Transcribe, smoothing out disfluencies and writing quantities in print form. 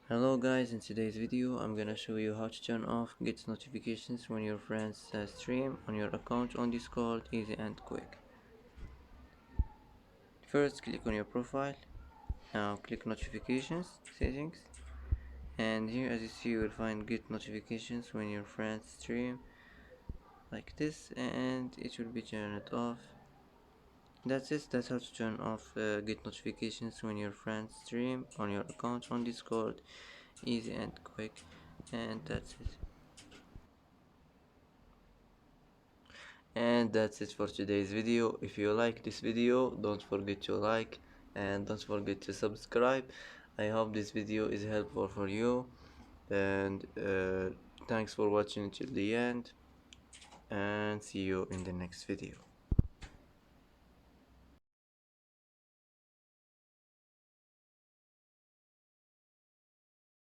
Hello guys, in today's video I'm gonna show you how to turn off get notifications when your friends stream on your account on Discord, easy and quick. First click on your profile, now click notifications, settings, and here as you see you will find get notifications when your friends stream like this, and it will be turned off. That's it, that's how to turn off get notifications when your friends stream on your account on Discord, easy and quick, and that's it. And that's it for today's video. If you like this video, don't forget to like and don't forget to subscribe. I hope this video is helpful for you, and thanks for watching till the end, and see you in the next video.